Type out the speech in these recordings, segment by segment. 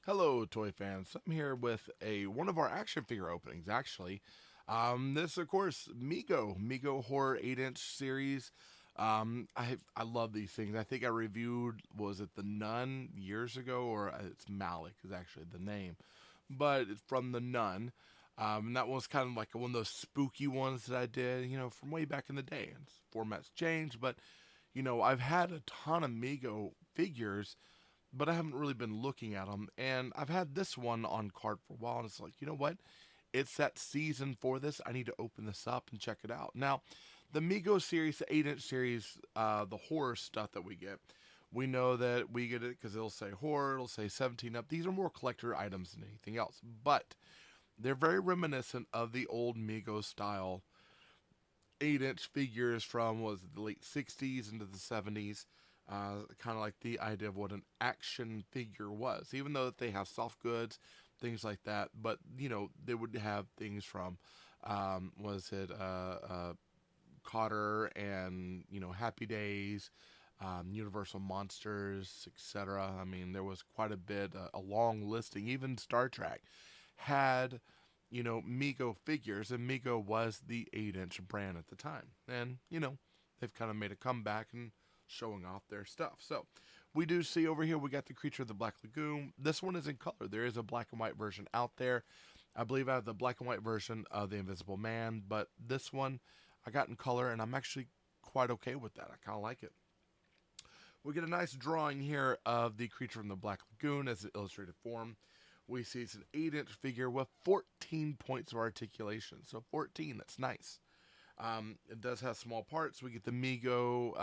Hello, toy fans. I'm here with one of our action figure openings. Actually, this of course Mego Horror 8-inch series. I love these things. I think I reviewed was it the Nun years ago, or it's Malik is actually the name, but it's from the Nun. And that was kind of like one of those spooky ones that I did, from way back in the day. And formats changed, but I've had a ton of Mego figures, but I haven't really been looking at them. And I've had this one on card for a while, and it's like, you know what? It's that season for this. I need to open this up and check it out. Now, the Mego series, the 8-inch series, the horror stuff that we get, we know that we get it because it'll say horror, it'll say 17 up. These are more collector items than anything else, but they're very reminiscent of the old Mego style 8-inch figures from was it the late 60s into the 70s. Kind of like the idea of what an action figure was, even though that they have soft goods, things like that. But they would have things from was it Cotter and Happy Days, Universal Monsters, etc. I mean, there was quite a bit, a long listing. Even Star Trek had Mego figures, and Mego was the 8-inch brand at the time. And they've kind of made a comeback and showing off their stuff. So we do see over here we got the Creature of the Black Lagoon. This one is in color. There is a black and white version out there. I believe I have the black and white version of the Invisible Man, but this one I got in color, and I'm actually quite okay with that. I kind of like it. We get a nice drawing here of the Creature from the Black Lagoon as an illustrated form. We see it's an 8-inch figure with 14 points of articulation. So 14, that's nice. It does have small parts. We get the Mego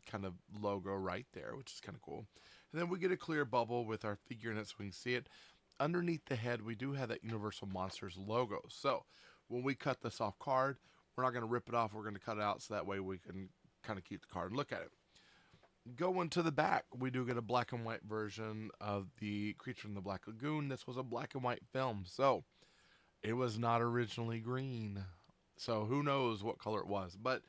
kind of logo right there, which is kind of cool. And then we get a clear bubble with our figure in it so we can see it. Underneath the head, we do have that Universal Monsters logo. So when we cut this off card, we're not going to rip it off. We're going to cut it out so that way we can kind of keep the card and look at it. Going to the back, we do get a black and white version of the Creature from the Black Lagoon. This was a black and white film, so it was not originally green. So who knows what color it was. But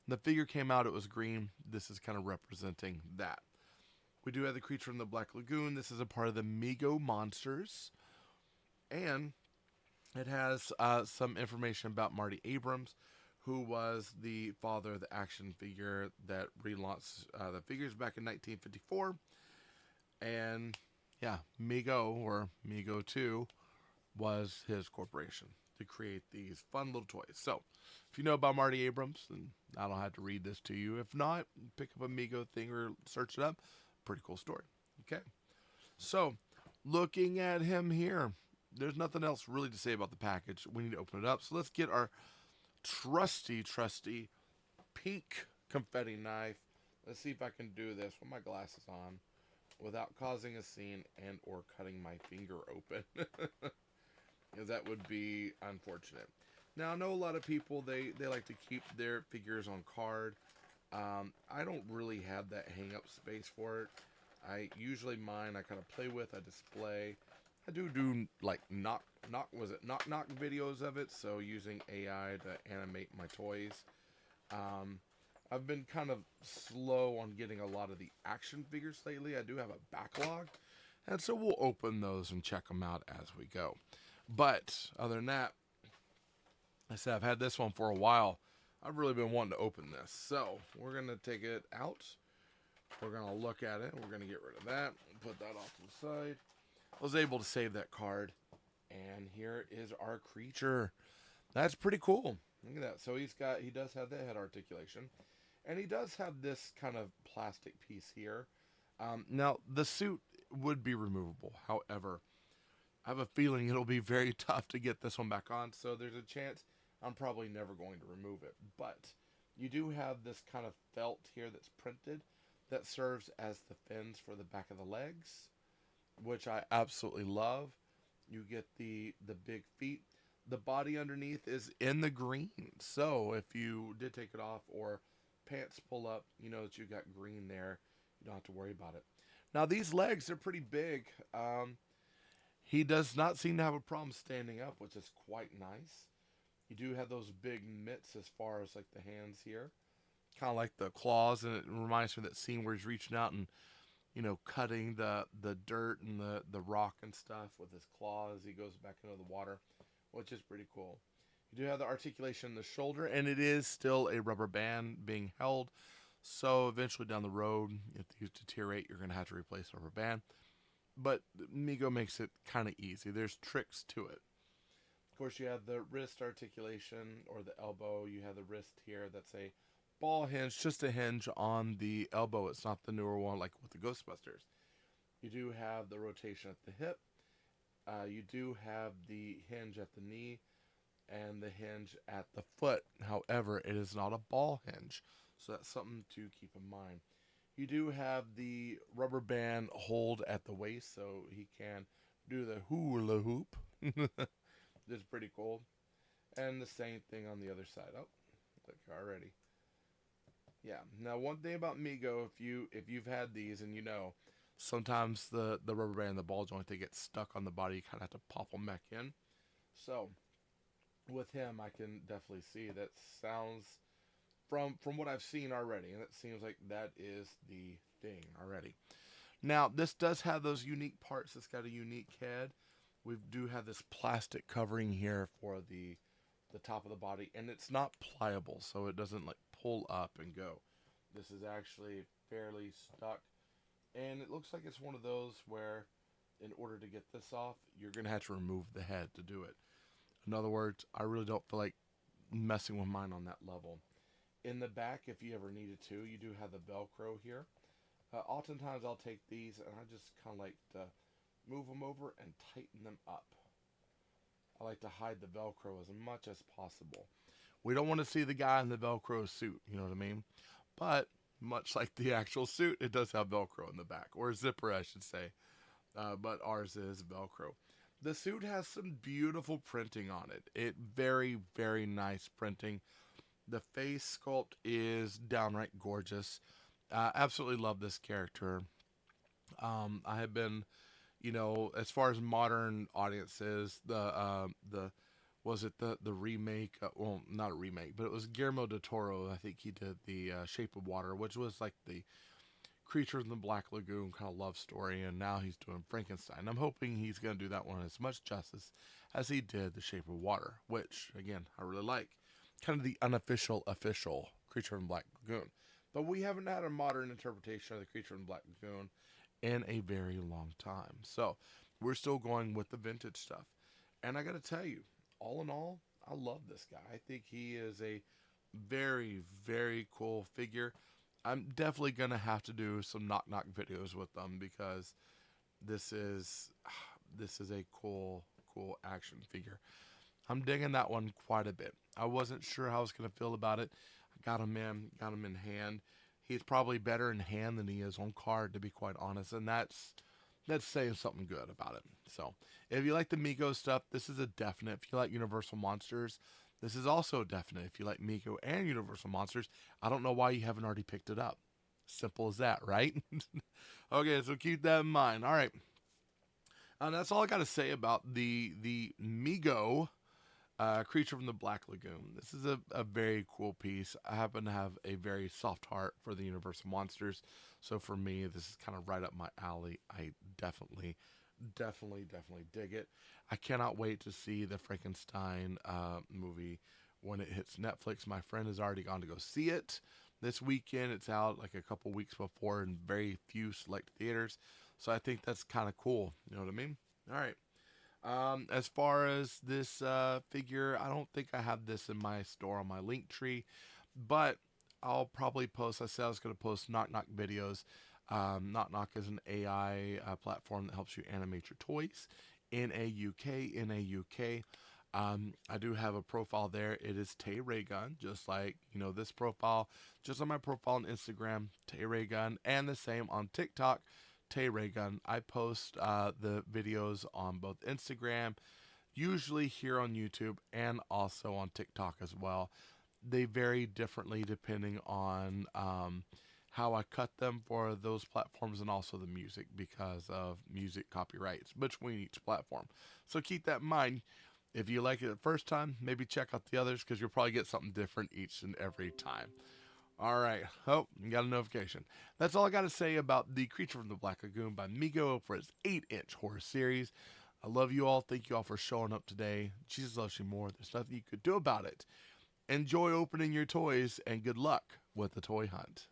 the figure came out, it was green. This is kind of representing that. We do have the Creature from the Black Lagoon. This is a part of the Mego Monsters. And it has some information about Marty Abrams, who was the father of the action figure that relaunched the figures back in 1954. And yeah, Mego or Mego 2 was his corporation to create these fun little toys. So, if you know about Marty Abrams, then I don't have to read this to you. If not, pick up a Mego thing or search it up. Pretty cool story. Okay. So, looking at him here, there's nothing else really to say about the package. We need to open it up. So, let's get our trusty pink confetti knife. Let's see if I can do this with my glasses on without causing a scene and or cutting my finger open. Because that would be unfortunate. Now, I know a lot of people, they like to keep their figures on card. I don't really have that hang up space for it. I usually mine I kind of play with, I display. I do like knock videos of it, so using AI to animate my toys. Um, I've been kind of slow on getting a lot of the action figures lately. I do have a backlog, and so we'll open those and check them out as we go. But other than that, like I said I've had this one for a while. I've really been wanting to open this. So we're going to take it out. We're going to look at it. We're going to get rid of that. Put that off to the side. I was able to save that card. And here is our creature. That's pretty cool. Look at that. So he does have the head articulation. And he does have this kind of plastic piece here. Now, the suit would be removable. However, I have a feeling it'll be very tough to get this one back on. So there's a chance I'm probably never going to remove it. But you do have this kind of felt here that's printed that serves as the fins for the back of the legs, which I absolutely love. You get the big feet. The body underneath is in the green. So if you did take it off or pants pull up, you know that you got green there. You don't have to worry about it. Now these legs are pretty big. He does not seem to have a problem standing up, which is quite nice. You do have those big mitts as far as like the hands here, kind of like the claws, and it reminds me of that scene where he's reaching out and cutting the dirt and the rock and stuff with his claws. He goes back into the water, which is pretty cool. You do have the articulation in the shoulder, and it is still a rubber band being held. So eventually down the road, if these deteriorate, you're going to have to replace the rubber band. But Mego makes it kind of easy. There's tricks to it. Of course, you have the wrist articulation or the elbow. You have the wrist here. That's a ball hinge, just a hinge on the elbow. It's not the newer one like with the Ghostbusters. You do have the rotation at the hip. You do have the hinge at the knee and the hinge at the foot. However, it is not a ball hinge. So that's something to keep in mind. You do have the rubber band hold at the waist so he can do the hula hoop. It's pretty cool. And the same thing on the other side. Oh, look already. Yeah. Now, one thing about Mego, if you've had these and sometimes the rubber band and the ball joint they get stuck on the body. You kind of have to pop them back in. So with him, I can definitely see that sounds from what I've seen already, and it seems like that is the thing already. Now, this does have those unique parts. It's got a unique head. We do have this plastic covering here for the top of the body, and it's not pliable, so it doesn't like pull up and go. This is actually fairly stuck, and it looks like it's one of those where, in order to get this off, you're gonna have to remove the head to do it. In other words, I really don't feel like messing with mine on that level. In the back, if you ever needed to, you do have the Velcro here. Oftentimes, I'll take these and I just kind of like to move them over and tighten them up. I like to hide the Velcro as much as possible. We don't want to see the guy in the Velcro suit, you know what I mean? But much like the actual suit, it does have Velcro in the back, or a zipper, I should say. But ours is Velcro. The suit has some beautiful printing on it. It very, very nice printing. The face sculpt is downright gorgeous. Absolutely love this character. I have been, as far as modern audiences, the was it the remake? Well, not a remake, but it was Guillermo del Toro. I think he did the Shape of Water, which was like the creature in the Black Lagoon kind of love story, and now he's doing Frankenstein. I'm hoping he's going to do that one as much justice as he did The Shape of Water, which again I really like. Kind of the unofficial official creature in Black Lagoon, but we haven't had a modern interpretation of the creature in Black Lagoon in a very long time. So we're still going with the vintage stuff, and I got to tell you, all in all, I love this guy. I think he is a very, very cool figure. I'm definitely gonna have to do some knock knock videos with them because this is this is a cool action figure. I'm digging that one quite a bit. I wasn't sure how I was gonna feel about it. I got him in hand. He's probably better in hand than he is on card, to be quite honest, and that's saying something good about it. So, if you like the Mego stuff, this is a definite. If you like Universal Monsters, this is also a definite. If you like Mego and Universal Monsters, I don't know why you haven't already picked it up. Simple as that, right? Okay, so keep that in mind. All right, that's all I got to say about the Mego creature from the Black Lagoon. This is a very cool piece. I happen to have a very soft heart for the Universal Monsters, so for me, this is kind of right up my alley. I definitely dig it. I cannot wait to see the Frankenstein movie when it hits Netflix. My friend has already gone to go see it this weekend. It's out like a couple weeks before in very few select theaters, so I think that's kind of cool. You know what I mean? All right. As far as this figure, I don't think I have this in my store on my link tree, but I'll probably post. I said I was going to post Knock Knock videos. Knock Knock is an AI platform that helps you animate your toys. NAUK. I do have a profile there. It is Tay Raygun, just like this profile, just on my profile on Instagram, Tay Raygun, and the same on TikTok. Tay Raygun. I post the videos on both Instagram, usually here on YouTube, and also on TikTok as well. They vary differently depending on how I cut them for those platforms and also the music because of music copyrights between each platform. So keep that in mind. If you like it the first time, maybe check out the others because you'll probably get something different each and every time. All right. Oh, you got a notification. That's all I got to say about The Creature from the Black Lagoon by Mego for its 8-inch horror series. I love you all. Thank you all for showing up today. Jesus loves you more. There's nothing you could do about it. Enjoy opening your toys and good luck with the toy hunt.